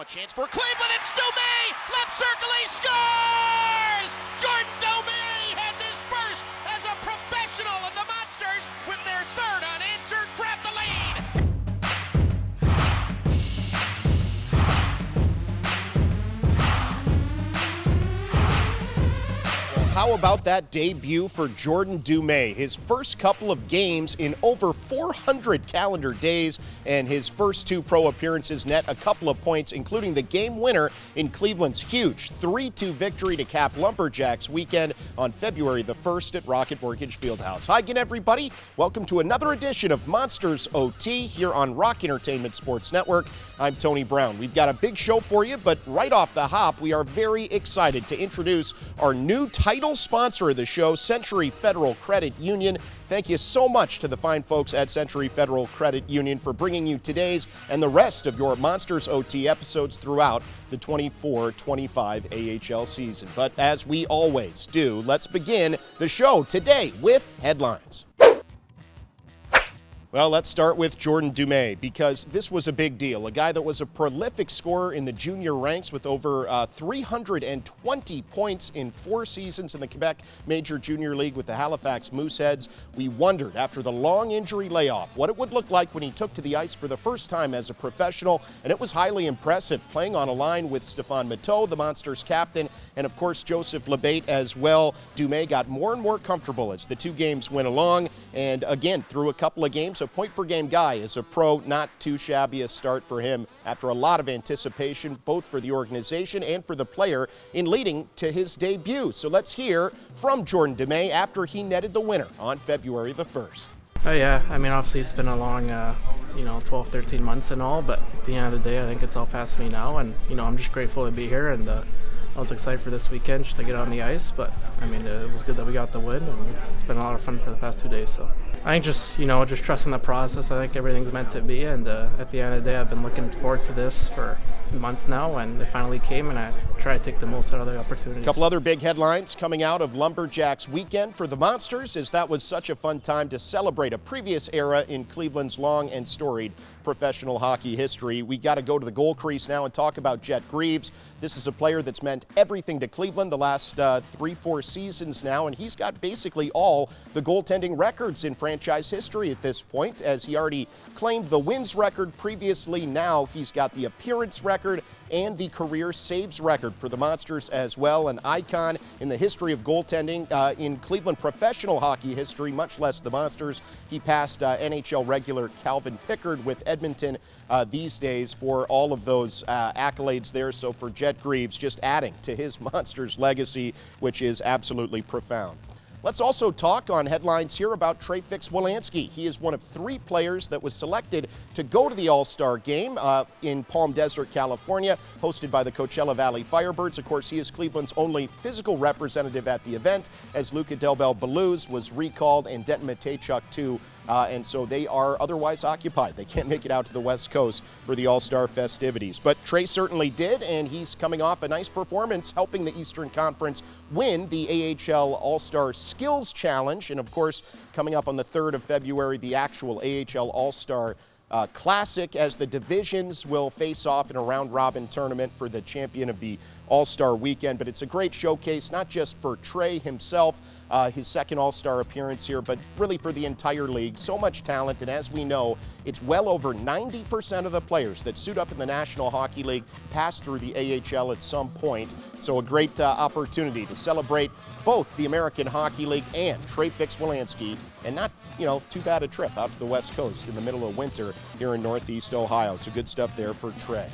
a chance for Cleveland. It's Dumais! Left circle, he scores! Jordan Dumais has his first as a professional, and the Monsters, with their third unanswered, grab the lead! How about that debut for Jordan Dumais? His first couple of games in over 400 calendar days, and his first two pro appearances net a couple of points, including the game winner in Cleveland's huge 3-2 victory to cap Lumberjacks weekend on February the 1st at Rocket Mortgage Fieldhouse. Hi again, everybody. Welcome to another edition of Monsters OT here on Rock Entertainment Sports Network. I'm Tony Brown. We've got a big show for you, but right off the hop, we are very excited to introduce our new title sponsor of the show, Century Federal Credit Union. Thank you so much to the fine folks at Century Federal Credit Union for bringing you today's and the rest of your Monsters OT episodes throughout the 24-25 AHL season. But as we always do, let's begin the show today with headlines. Well, let's start with Jordan Dumais, because this was a big deal. A guy that was a prolific scorer in the junior ranks with over 320 points in 4 seasons in the Quebec Major Junior League with the Halifax Mooseheads. We wondered, after the long injury layoff, what it would look like when he took to the ice for the first time as a professional, and it was highly impressive, playing on a line with Stéphane Matteau, the Monsters captain, and of course Joseph Lebate as well. Dumais got more and more comfortable as the 2 games went along, and again, through a couple of games, a point-per-game guy as a pro. Not too shabby a start for him after a lot of anticipation, both for the organization and for the player, in leading to his debut. So let's hear from Jordan Dumais after he netted the winner on February the 1st. Oh yeah, I mean, obviously it's been a long 12, 13 months and all, but at the end of the day, I think it's all past me now, and I'm just grateful to be here, and I was excited for this weekend just to get on the ice, but I mean, it was good that we got the win, and it's been a lot of fun for the past 2 days. So I think just trusting the process. I think everything's meant to be, and at the end of the day, I've been looking forward to this for months now, and they finally came, and I try to take the most out of the opportunities. A couple other big headlines coming out of Lumberjacks weekend for the Monsters, as that was such a fun time to celebrate a previous era in Cleveland's long and storied professional hockey history. We got to go to the goal crease now and talk about Jet Greaves. This is a player that's meant everything to Cleveland the last 3-4 seasons now, and he's got basically all the goaltending records in franchise history at this point, as he already claimed the wins record previously. Now he's got the appearance record and the career saves record for the Monsters as well. An icon in the history of goaltending in Cleveland professional hockey history, much less the Monsters. He passed NHL regular Calvin Pickard with Edmonton these days for all of those accolades there. So for Jet Greaves, just adding to his Monsters legacy, which is absolutely profound. Let's also talk on headlines here about Trey Fix-Wolanski. He is one of 3 players that was selected to go to the All-Star game in Palm Desert, California, hosted by the Coachella Valley Firebirds. Of course, he is Cleveland's only physical representative at the event, as Luca Delbel-Baluz was recalled and Denton Mateychuk too. And so they are otherwise occupied. They can't make it out to the West Coast for the All-Star festivities. But Trey certainly did, and he's coming off a nice performance, helping the Eastern Conference win the AHL All-Star Skills Challenge. And of course, coming up on the 3rd of February, the actual AHL All-Star Classic, as the divisions will face off in a round-robin tournament for the champion of the All-Star Weekend. But it's a great showcase, not just for Trey himself, his second All-Star appearance here, but really for the entire league. So much talent, and as we know, it's well over 90% of the players that suit up in the National Hockey League pass through the AHL at some point. So a great opportunity to celebrate both the American Hockey League and Trey Fix-Wolanski, and not, too bad a trip out to the West Coast in the middle of winter here in Northeast Ohio. So good stuff there for Trey.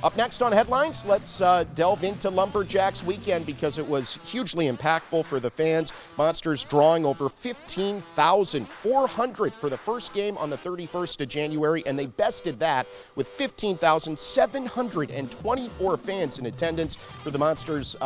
Up next on headlines, let's delve into Lumberjacks weekend, because it was hugely impactful for the fans. Monsters drawing over 15,400 for the first game on the 31st of January, and they bested that with 15,724 fans in attendance for the Monsters'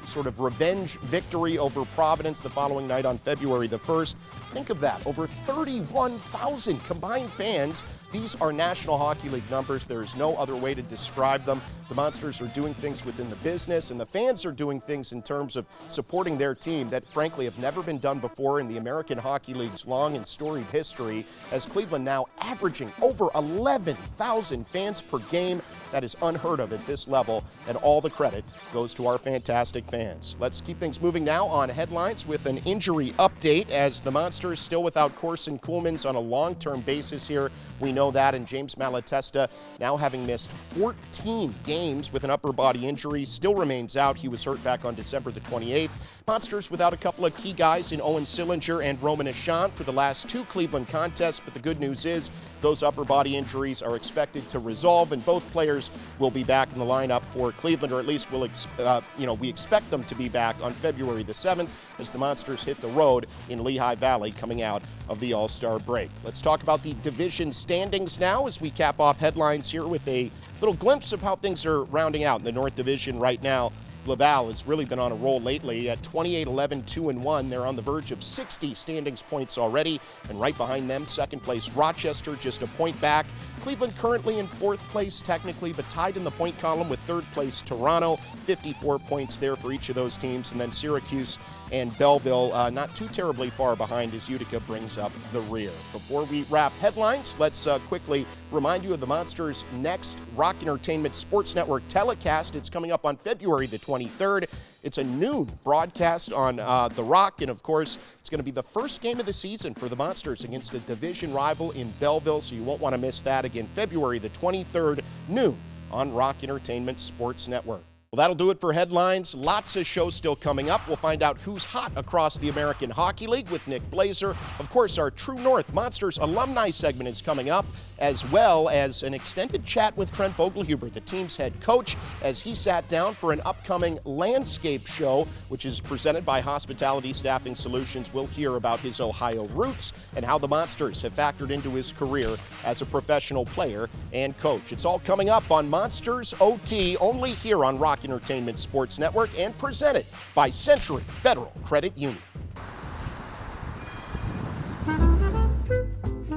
sort of revenge victory over Providence the following night on February the 1st. Think of that, over 31,000 combined fans These are National Hockey League numbers. There is no other way to describe them. The Monsters are doing things within the business, and the fans are doing things in terms of supporting their team that, frankly, have never been done before in the American Hockey League's long and storied history, as Cleveland now averaging over 11,000 fans per game. That is unheard of at this level, and all the credit goes to our fantastic fans. Let's keep things moving now on headlines with an injury update, as the Monsters still without Corson Kuhlmans on a long-term basis here. We know that, and James Malatesta, now having missed 14 games with an upper body injury, still remains out. He was hurt back on December the 28th. Monsters without a couple of key guys in Owen Sillinger and Roman Ashant for the last two Cleveland contests, but the good news is those upper body injuries are expected to resolve, and both players will be back in the lineup for Cleveland, or at least we expect them to be back on February the 7th as the Monsters hit the road in Lehigh Valley coming out of the All-Star break. Let's talk about the division standings now as we cap off headlines here with a little glimpse of how things are rounding out in the North Division right now. Laval has really been on a roll lately at 28-11-2-1. They're on the verge of 60 standings points already, and right behind them, second place Rochester, just a point back. Cleveland currently in fourth place technically, but tied in the point column with third place Toronto, 54 points there for each of those teams, and then Syracuse and Belleville not too terribly far behind as Utica brings up the rear. Before we wrap headlines, let's quickly remind you of the Monsters' next Rock Entertainment Sports Network telecast. It's coming up on February the 23rd. It's a noon broadcast on The Rock, and of course, it's going to be the first game of the season for the Monsters against a division rival in Belleville, so you won't want to miss that. Again, February the 23rd, noon on Rock Entertainment Sports Network. Well, that'll do it for headlines. Lots of shows still coming up. We'll find out who's hot across the American Hockey League with Nick Blazer. Of course, our True North Monsters alumni segment is coming up, as well as an extended chat with Trent Vogelhuber, the team's head coach, as he sat down for an upcoming landscape show, which is presented by Hospitality Staffing Solutions. We'll hear about his Ohio roots and how the Monsters have factored into his career as a professional player and coach. It's all coming up on Monsters OT, only here on Rock Entertainment Sports Network, and presented by Century Federal Credit Union.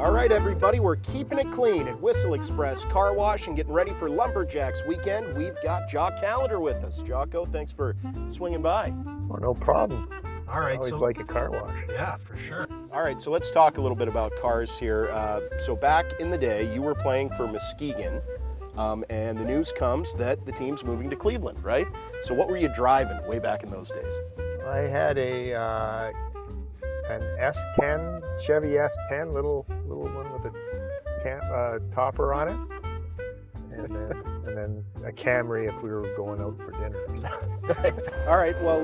All right, everybody, we're keeping it clean at Whistle Express Car Wash and getting ready for Lumberjacks weekend. We've got Jock Callender with us. Jocko, thanks for swinging by. Oh, no problem. All right, I always like a car wash. Yeah, for sure. All right, so let's talk a little bit about cars here. So back in the day, you were playing for Muskegon. And the news comes that the team's moving to Cleveland, right? So what were you driving way back in those days? I had an S10, Chevy S10, little one with a topper on it, and then a Camry if we were going out for dinner. Nice. All right, well,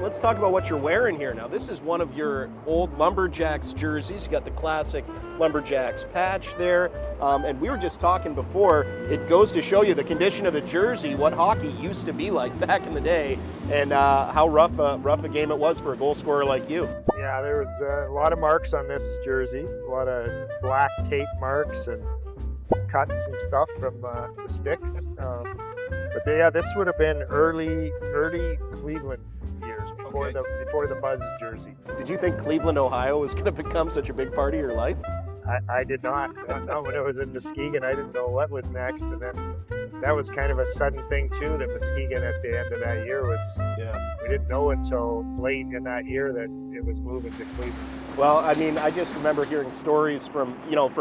let's talk about what you're wearing here now. This is one of your old Lumberjacks jerseys. You got the classic Lumberjacks patch there, and we were just talking before. It goes to show you the condition of the jersey, what hockey used to be like back in the day, and how rough a game it was for a goal scorer like you. Yeah, there was a lot of marks on this jersey, a lot of black tape marks and cuts and stuff from the sticks. But yeah, this would have been early Cleveland years before the Buzz jersey. Did you think Cleveland, Ohio was going to become such a big part of your life? I did not. No, when I was in Muskegon, I didn't know what was next, and then that was kind of a sudden thing too. That Muskegon at the end of that year was. Yeah. We didn't know until late in that year that it was moving to Cleveland. Well, I mean, I just remember hearing stories from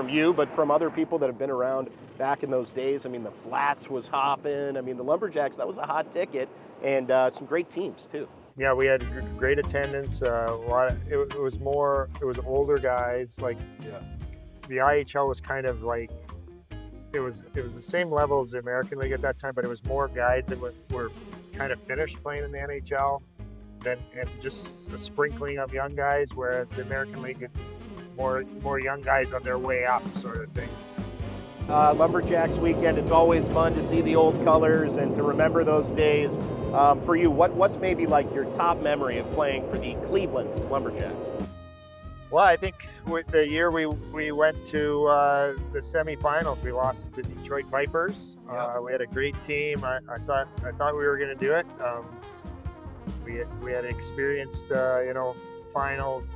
you, but from other people that have been around back in those days. I mean, the Flats was hopping. I mean, the Lumberjacks, that was a hot ticket, and some great teams too. Yeah, we had great attendance. It was older guys. Like, yeah. The IHL was kind of like, it was the same level as the American League at that time, but it was more guys that were kind of finished playing in the NHL, and just a sprinkling of young guys, whereas the American League is more young guys on their way up, sort of thing. Lumberjacks weekend, it's always fun to see the old colors and to remember those days. For you, what's maybe like your top memory of playing for the Cleveland Lumberjacks? Well, I think with the year we went to the semifinals, we lost to Detroit Vipers. Yep. We had a great team. I thought we were going to do it. We had experienced finals,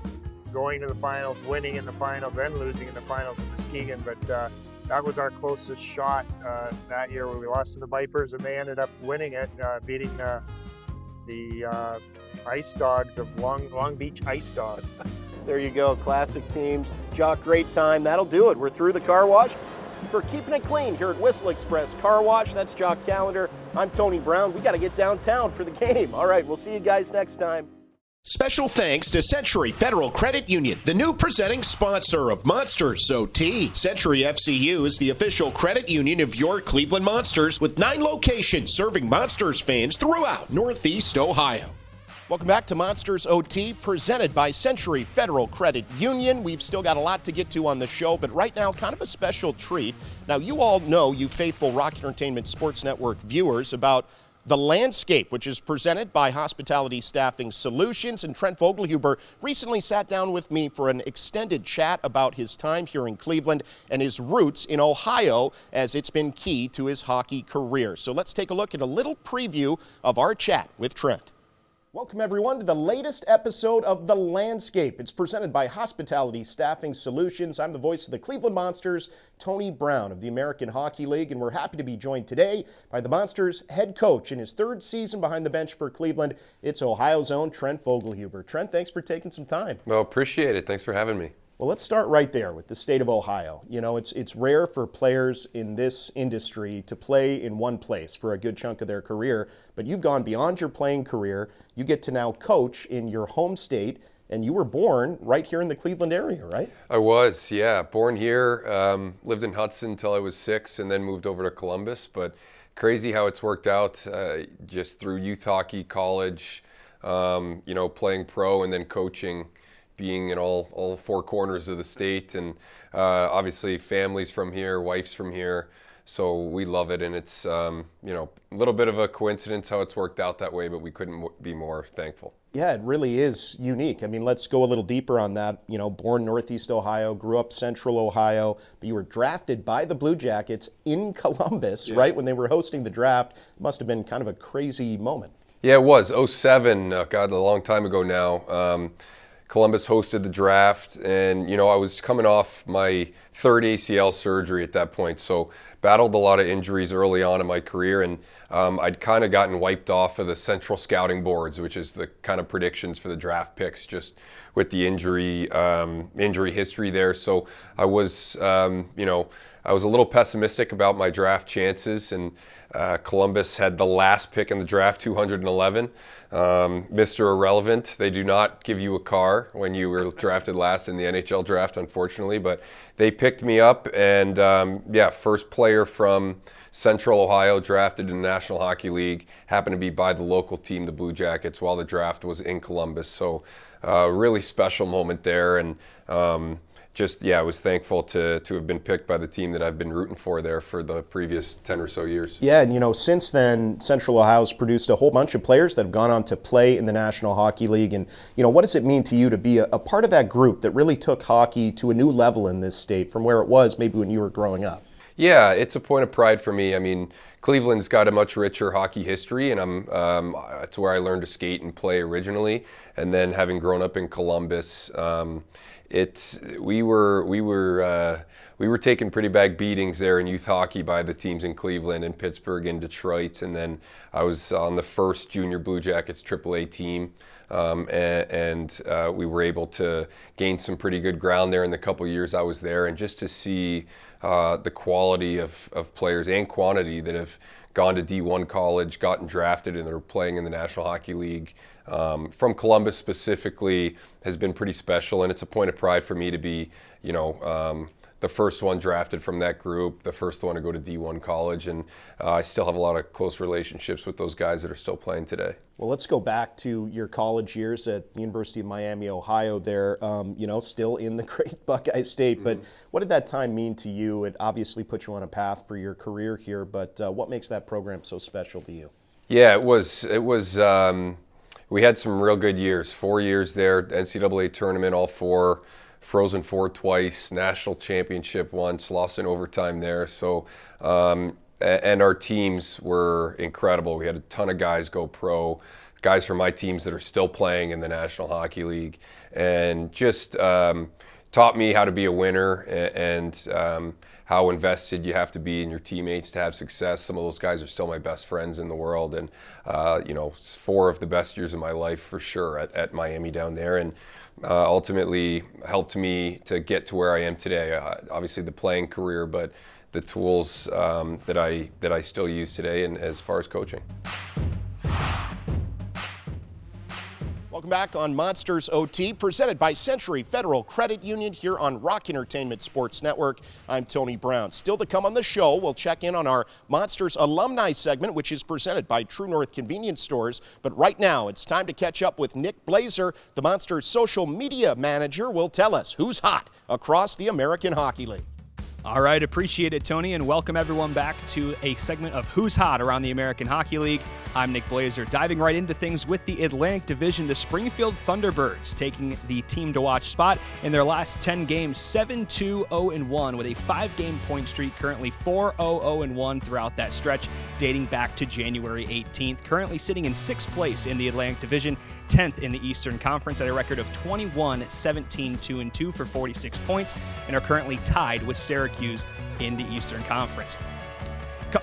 going to the finals, winning in the finals, then losing in the finals in Muskegon. But that was our closest shot that year, where we lost to the Vipers, and they ended up winning it, beating the Ice Dogs of Long Beach Ice Dogs. There you go, classic teams. Jock, great time. That'll do it. We're through the car wash. For keeping it clean here at Whistle Express Car Wash, that's Jock Calendar. I'm Tony Brown. We got to get downtown for the game. All right, we'll see you guys next time. Special thanks to Century Federal Credit Union, the new presenting sponsor of Monsters OT. Century FCU is the official credit union of your Cleveland Monsters, with 9 locations serving Monsters fans throughout Northeast Ohio. Welcome back to Monsters OT, presented by Century Federal Credit Union. We've still got a lot to get to on the show, but right now, kind of a special treat. Now, you all know, you faithful Rock Entertainment Sports Network viewers, about The Landscape, which is presented by Hospitality Staffing Solutions. And Trent Vogelhuber recently sat down with me for an extended chat about his time here in Cleveland and his roots in Ohio, as it's been key to his hockey career. So let's take a look at a little preview of our chat with Trent. Welcome, everyone, to the latest episode of The Landscape. It's presented by Hospitality Staffing Solutions. I'm the voice of the Cleveland Monsters, Tony Brown of the American Hockey League, and we're happy to be joined today by the Monsters' head coach in his 3rd season behind the bench for Cleveland. It's Ohio's own Trent Vogelhuber. Trent, thanks for taking some time. Well, appreciate it. Thanks for having me. Well, let's start right there with the state of Ohio. You know, it's rare for players in this industry to play in one place for a good chunk of their career, but you've gone beyond your playing career. You get to now coach in your home state, and you were born right here in the Cleveland area, right? I was, yeah. Born here, lived in Hudson until I was 6, and then moved over to Columbus. But crazy how it's worked out, just through youth hockey, college, playing pro, and then coaching, being in all 4 corners of the state, and obviously families from here, wife's from here, so we love it. And it's a little bit of a coincidence how it's worked out that way, but we couldn't be more thankful. Yeah, it really is unique. I mean, let's go a little deeper on that. You know, born Northeast Ohio, grew up Central Ohio, but you were drafted by the Blue Jackets in Columbus, right, when they were hosting the draft. It must have been kind of a crazy moment. Yeah, it was. 07, God, a long time ago now. Columbus hosted the draft, and I was coming off my 3rd ACL surgery at that point, so battled a lot of injuries early on in my career, and I'd kind of gotten wiped off of the central scouting boards, which is the kind of predictions for the draft picks, just with the injury history there. So I was I was a little pessimistic about my draft chances, and Columbus had the last pick in the draft, 211. Mr. Irrelevant, they do not give you a car when you were drafted last in the NHL draft, unfortunately, but they picked me up, and first player from Central Ohio drafted in the National Hockey League, happened to be by the local team, the Blue Jackets, while the draft was in Columbus. So really special moment there, and I was thankful to have been picked by the team that I've been rooting for there for the previous 10 or so years. Yeah, and since then, Central Ohio's produced a whole bunch of players that have gone on to play in the National Hockey League. And, what does it mean to you to be a part of that group that really took hockey to a new level in this state from where it was maybe when you were growing up? Yeah, it's a point of pride for me. I mean, Cleveland's got a much richer hockey history, and it's where I learned to skate and play originally. And then having grown up in Columbus, we were taking pretty bad beatings there in youth hockey by the teams in Cleveland and Pittsburgh and Detroit, and then I was on the first junior Blue Jackets AAA team, and we were able to gain some pretty good ground there in the couple years I was there, and just to see the quality of players and quantity that have gone to D1 college, gotten drafted, and are playing in the National Hockey League from Columbus specifically has been pretty special, and it's a point of pride for me to be, the first one drafted from that group, the first one to go to D1 college, and I still have a lot of close relationships with those guys that are still playing today. Well, let's go back to your college years at the University of Miami, Ohio there, still in the great Buckeye State. But what did that time mean to you? It obviously put you on a path for your career here, but what makes that program so special to you? Yeah, it was. We had some real good years, 4 years there, NCAA tournament, all 4, Frozen Four twice, national championship once, lost in overtime there. So, and our teams were incredible. We had a ton of guys go pro, guys from my teams that are still playing in the National Hockey League, and just taught me how to be a winner and how invested you have to be in your teammates to have success. Some of those guys are still my best friends in the world, and 4 of the best years of my life for sure at Miami down there, and ultimately helped me to get to where I am today. Obviously the playing career, but the tools that I still use today, and as far as coaching. Welcome back on Monsters OT, presented by Century Federal Credit Union here on Rock Entertainment Sports Network. I'm Tony Brown. Still to come on the show, we'll check in on our Monsters alumni segment, which is presented by True North Convenience Stores. But right now, it's time to catch up with Nick Blazer. The Monsters social media manager will tell us who's hot across the American Hockey League. All right, appreciate it, Tony, and welcome everyone back to a segment of Who's Hot around the American Hockey League. I'm Nick Blazer, diving right into things with the Atlantic Division. The Springfield Thunderbirds taking the team to watch spot in their last 10 games, 7-2-0-1 with a 5-game point streak, currently 4-0-0-1 throughout that stretch, dating back to January 18th. Currently sitting in 6th place in the Atlantic Division, 10th in the Eastern Conference at a record of 21-17-2-2 for 46 points, and are currently tied with Syracuse in the Eastern Conference.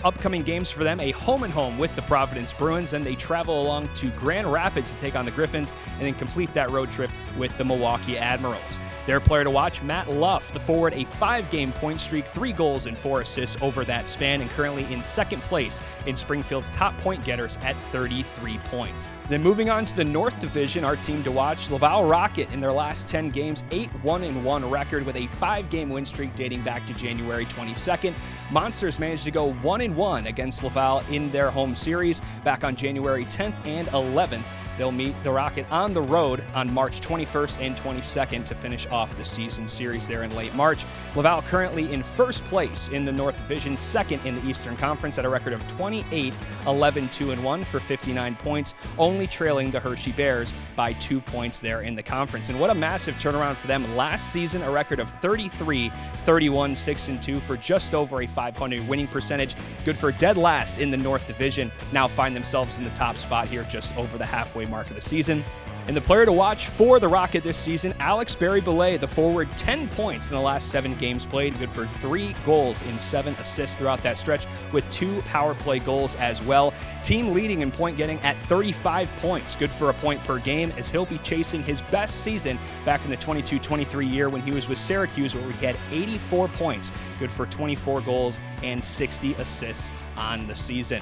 Upcoming games for them, a home-and-home with the Providence Bruins, then they travel along to Grand Rapids to take on the Griffins, and then complete that road trip with the Milwaukee Admirals. Their player to watch, Matt Luff, the forward, a 5-game point streak, 3 goals and 4 assists over that span, and currently in 2nd place in Springfield's top point getters at 33 points. Then moving on to the North Division, our team to watch, Laval Rocket, in their last 10 games, 8-1-1 record with a 5-game win streak dating back to January 22nd. Monsters managed to go 1-1 against Laval in their home series back on January 10th and 11th. They'll meet the Rocket on the road on March 21st and 22nd to finish off the season series there in late March. Laval currently in 1st place in the North Division, 2nd in the Eastern Conference at a record of 28-11-2-1 for 59 points, only trailing the Hershey Bears by 2 points there in the conference. And what a massive turnaround for them. Last season, a record of 33-31-6-2 for just over a .500 winning percentage. Good for dead last in the North Division. Now find themselves in the top spot here just over the halfway mark of the season. And the player to watch for the Rocket this season, Alex Barry-Belay, the forward, 10 points in the last 7 games played, good for 3 goals and 7 assists throughout that stretch, with 2 power play goals as well. Team leading in point getting at 35 points, good for a point per game, as he'll be chasing his best season back in the 22-23 year when he was with Syracuse, where he had 84 points, good for 24 goals and 60 assists on the season.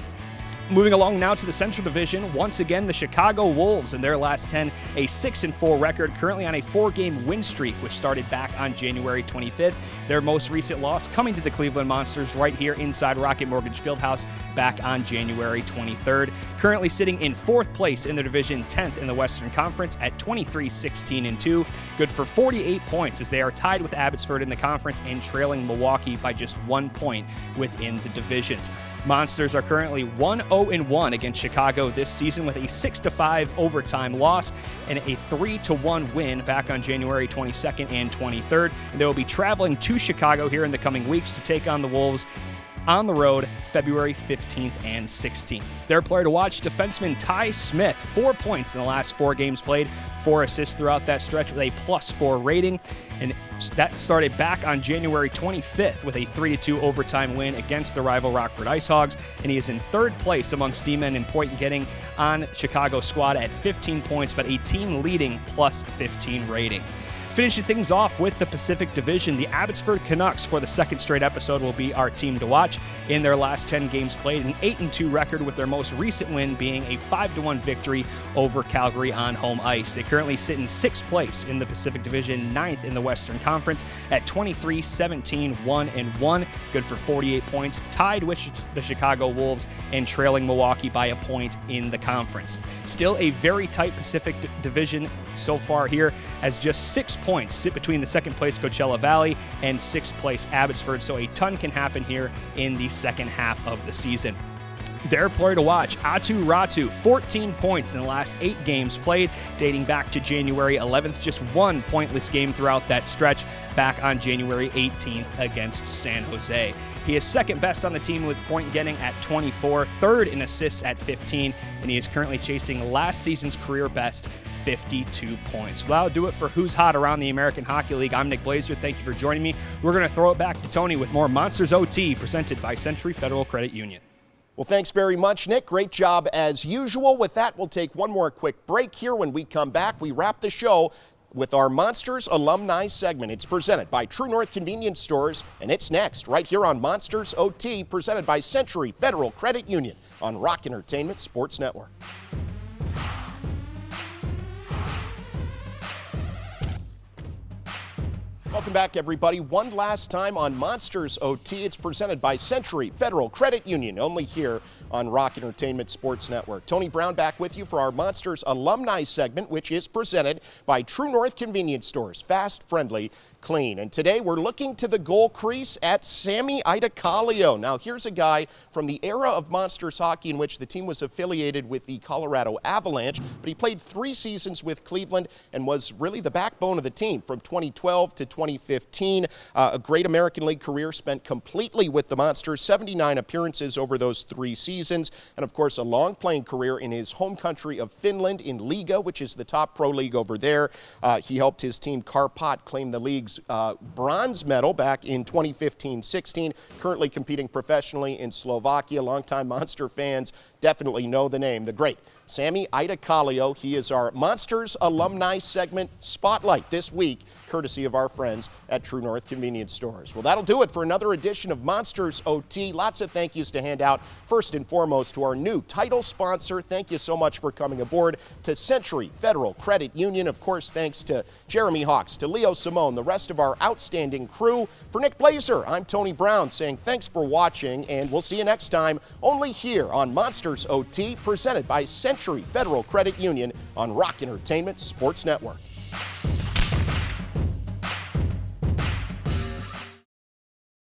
Moving along now to the Central Division, once again the Chicago Wolves in their last 10, a 6-4 record, currently on a 4-game win streak, which started back on January 25th. Their most recent loss coming to the Cleveland Monsters right here inside Rocket Mortgage Fieldhouse back on January 23rd. Currently sitting in 4th place in the division, 10th in the Western Conference at 23-16-2, good for 48 points as they are tied with Abbotsford in the conference and trailing Milwaukee by just 1 point within the divisions. Monsters are currently 1-0-1 against Chicago this season with a 6-5 overtime loss and a 3-1 win back on January 22nd and 23rd. And they will be traveling to Chicago here in the coming weeks to take on the Wolves on the road February 15th and 16th. Their player to watch, defenseman Ty Smith, 4 points in the last 4 games played, 4 assists throughout that stretch with a +4 rating. And that started back on January 25th with a 3-2 overtime win against the rival Rockford Ice Hogs, and he is in 3rd place amongst D-men in point getting on Chicago's squad at 15 points, but a team-leading +15 rating. Finishing things off with the Pacific Division, the Abbotsford Canucks for the 2nd straight episode will be our team to watch. In their last 10 games played, an 8-2 record with their most recent win being a 5-1 victory over Calgary on home ice. They currently sit in 6th place in the Pacific Division, 9th in the Western Conference at 23-17-1-1, good for 48 points, tied with the Chicago Wolves and trailing Milwaukee by a point in the conference. Still a very tight Pacific Division so far here, as just 6 points sit between the 2nd place Coachella Valley and 6th place Abbotsford, so a ton can happen here in the second half of the season. Their player to watch, Atu Ratu, 14 points in the last 8 games played, dating back to January 11th. Just one pointless game throughout that stretch back on January 18th against San Jose. He is second best on the team with point getting at 24, third in assists at 15, and he is currently chasing last season's career best, 52 points. Well, that'll do it for Who's Hot around the American Hockey League. I'm Nick Blazer. Thank you for joining me. We're going to throw it back to Tony with more Monsters OT presented by Century Federal Credit Union. Well, thanks very much, Nick. Great job as usual. With that, we'll take one more quick break here. When we come back, we wrap the show with our Monsters Alumni segment. It's presented by True North Convenience Stores, and it's next right here on Monsters OT, presented by Century Federal Credit Union on Rock Entertainment Sports Network. Welcome back, everybody. One last time on Monsters OT. It's presented by Century Federal Credit Union, only here on Rock Entertainment Sports Network. Tony Brown back with you for our Monsters Alumni segment, which is presented by True North Convenience Stores. Fast, friendly, clean. And today we're looking to the goal crease at Sammy Idacalio. Now, here's a guy from the era of Monsters hockey in which the team was affiliated with the Colorado Avalanche, but he played 3 seasons with Cleveland and was really the backbone of the team from 2012 to 2015. A great American League career spent completely with the Monsters, 79 appearances over those 3 seasons, and of course a long playing career in his home country of Finland in Liga, which is the top pro league over there. He helped his team Karpat claim the league's bronze medal back in 2015-16, currently competing professionally in Slovakia. Longtime Monster fans definitely know the name, the great Sammy Idacalio. He is our Monsters Alumni segment spotlight this week, courtesy of our friends at True North Convenience Stores. Well, that'll do it for another edition of Monsters OT. Lots of thank yous to hand out. First and foremost to our new title sponsor. Thank you so much for coming aboard. To Century Federal Credit Union. Of course, thanks to Jeremy Hawks, to Leo Simone, the rest of our outstanding crew. For Nick Blazer, I'm Tony Brown saying thanks for watching, and we'll see you next time only here on Monsters OT, presented by Century Federal Credit Union on Rock Entertainment Sports Network.